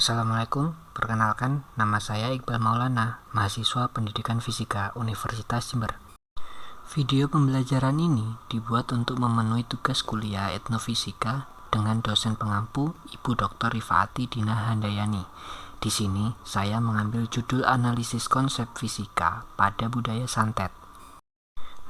Assalamualaikum, perkenalkan nama saya Iqbal Maulana, mahasiswa pendidikan fisika Universitas Jember. Video pembelajaran ini dibuat untuk memenuhi tugas kuliah etnofisika dengan dosen pengampu Ibu Dr. Rifaati Dina Handayani. Di sini saya mengambil judul analisis konsep fisika pada budaya santet.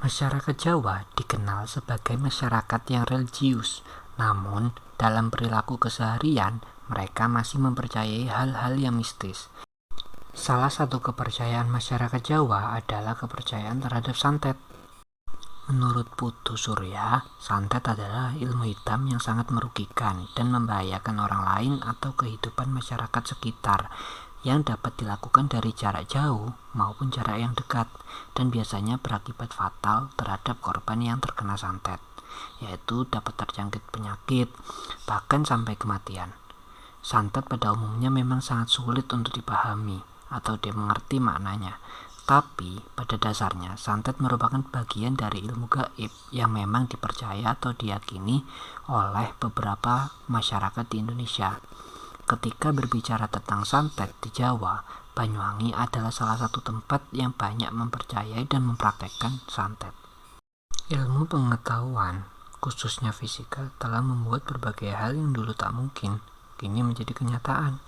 Masyarakat Jawa dikenal sebagai masyarakat yang religius, namun dalam perilaku keseharian mereka masih mempercayai hal-hal yang mistis. Salah satu kepercayaan masyarakat Jawa adalah kepercayaan terhadap santet. Menurut Putu Surya, santet adalah ilmu hitam yang sangat merugikan dan membahayakan orang lain atau kehidupan masyarakat sekitar, yang dapat dilakukan dari jarak jauh maupun jarak yang dekat, dan biasanya berakibat fatal terhadap korban yang terkena santet, yaitu dapat terjangkit penyakit, bahkan sampai kematian. Santet pada umumnya memang sangat sulit untuk dipahami atau dimengerti maknanya, tapi pada dasarnya santet merupakan bagian dari ilmu gaib yang memang dipercaya atau diyakini oleh beberapa masyarakat di Indonesia. Ketika berbicara tentang santet di Jawa, Banyuwangi adalah salah satu tempat yang banyak mempercayai dan mempraktekkan santet. Ilmu pengetahuan, khususnya fisika, telah membuat berbagai hal yang dulu tak mungkin kini menjadi kenyataan.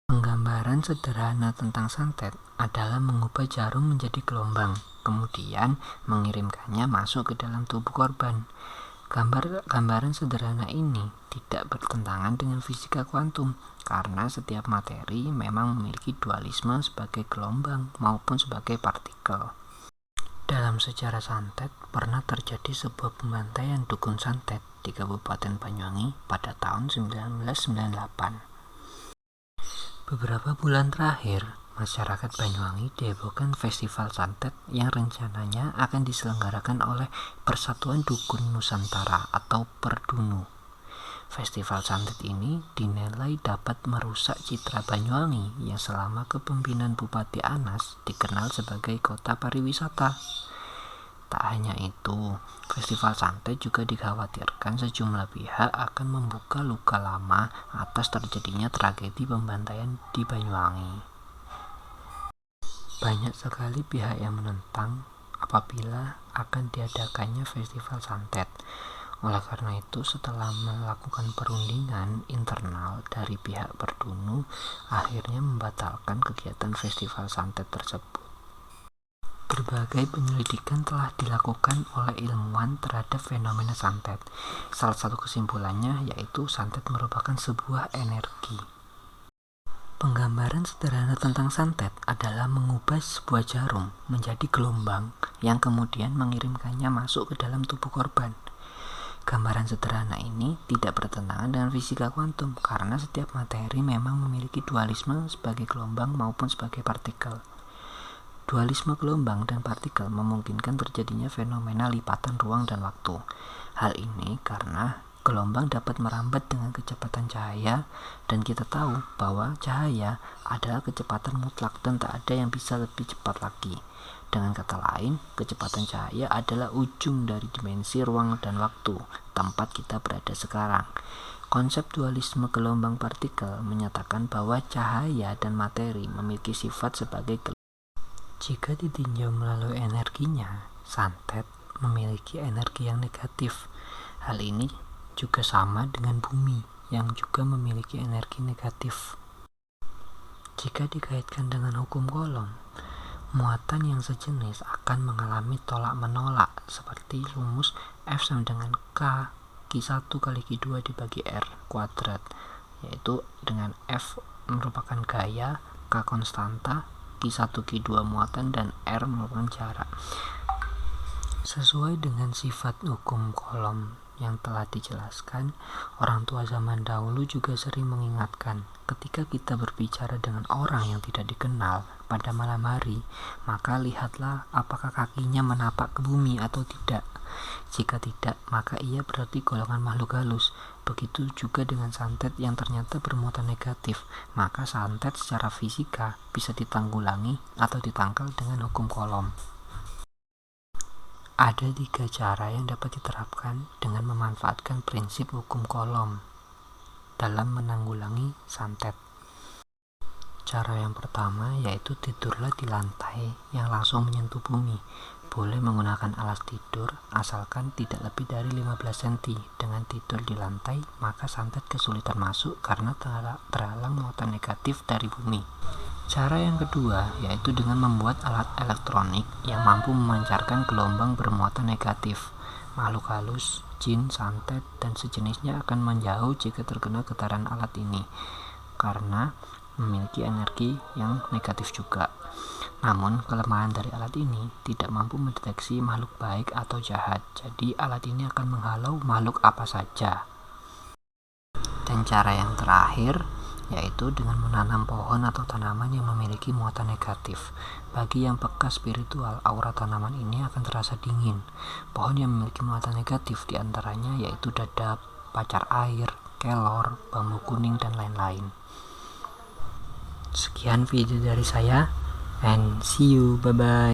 Penggambaran sederhana tentang santet adalah mengubah jarum menjadi gelombang, kemudian mengirimkannya masuk ke dalam tubuh korban. Gambaran sederhana ini tidak bertentangan dengan fisika kuantum, karena setiap materi memang memiliki dualisme sebagai gelombang maupun sebagai partikel. Dalam sejarah santet, pernah terjadi sebuah pembantaian dukun santet di Kabupaten Banyuwangi pada tahun 1998. Beberapa bulan terakhir, masyarakat Banyuwangi dihebohkan festival santet yang rencananya akan diselenggarakan oleh Persatuan Dukun Nusantara atau Perdunu. Festival santet ini dinilai dapat merusak citra Banyuwangi yang selama kepemimpinan Bupati Anas dikenal sebagai kota pariwisata. Tak hanya itu, festival santet juga dikhawatirkan sejumlah pihak akan membuka luka lama atas terjadinya tragedi pembantaian di Banyuwangi. Banyak sekali pihak yang menentang apabila akan diadakannya festival santet. Oleh karena itu, setelah melakukan perundingan internal dari pihak Perdunu, akhirnya membatalkan kegiatan festival santet tersebut. Berbagai penyelidikan telah dilakukan oleh ilmuwan terhadap fenomena santet. Salah satu kesimpulannya yaitu santet merupakan sebuah energi. Penggambaran sederhana tentang santet adalah mengubah sebuah jarum menjadi gelombang yang kemudian mengirimkannya masuk ke dalam tubuh korban. Gambaran sederhana ini tidak bertentangan dengan fisika kuantum karena setiap materi memang memiliki dualisme sebagai gelombang maupun sebagai partikel. Dualisme gelombang dan partikel memungkinkan terjadinya fenomena lipatan ruang dan waktu. Hal ini karena gelombang dapat merambat dengan kecepatan cahaya, dan kita tahu bahwa cahaya adalah kecepatan mutlak dan tak ada yang bisa lebih cepat lagi. Dengan kata lain, kecepatan cahaya adalah ujung dari dimensi ruang dan waktu, tempat kita berada sekarang. Konsep dualisme gelombang partikel menyatakan bahwa cahaya dan materi memiliki sifat sebagai gelombang. Jika ditinjau melalui energinya, santet memiliki energi yang negatif. Hal ini juga sama dengan bumi yang juga memiliki energi negatif. Jika dikaitkan dengan hukum Coulomb, muatan yang sejenis akan mengalami tolak-menolak seperti rumus F sama dengan K Q1 kali Q2 dibagi R kuadrat, yaitu dengan F merupakan gaya, K konstanta, Q1 Q2 muatan, dan R merupakan jarak. Sesuai dengan sifat hukum Coulomb yang telah dijelaskan, orang tua zaman dahulu juga sering mengingatkan, ketika kita berbicara dengan orang yang tidak dikenal pada malam hari, maka lihatlah apakah kakinya menapak ke bumi atau tidak. Jika tidak, maka ia berarti golongan makhluk halus. Begitu juga dengan santet yang ternyata bermuatan negatif, maka santet secara fisika bisa ditanggulangi atau ditangkal dengan hukum Coulomb. Ada 3 cara yang dapat diterapkan dengan memanfaatkan prinsip hukum Coulomb dalam menanggulangi santet. Cara yang pertama yaitu tidurlah di lantai yang langsung menyentuh bumi. Boleh menggunakan alas tidur asalkan tidak lebih dari 15 cm. Dengan tidur di lantai, maka santet kesulitan masuk karena terhalang muatan negatif dari bumi. Cara yang kedua yaitu dengan membuat alat elektronik yang mampu memancarkan gelombang bermuatan negatif. Makhluk halus, jin, santet, dan sejenisnya akan menjauh jika terkena getaran alat ini karena memiliki energi yang negatif juga. Namun, kelemahan dari alat ini tidak mampu mendeteksi makhluk baik atau jahat. Jadi, alat ini akan menghalau makhluk apa saja. Dan cara yang terakhir yaitu dengan menanam pohon atau tanaman yang memiliki muatan negatif. Bagi yang peka spiritual, aura tanaman ini akan terasa dingin. Pohon yang memiliki muatan negatif diantaranya yaitu dadap, pacar air, kelor, bambu kuning, dan lain-lain. Sekian video dari saya, and see you, bye bye.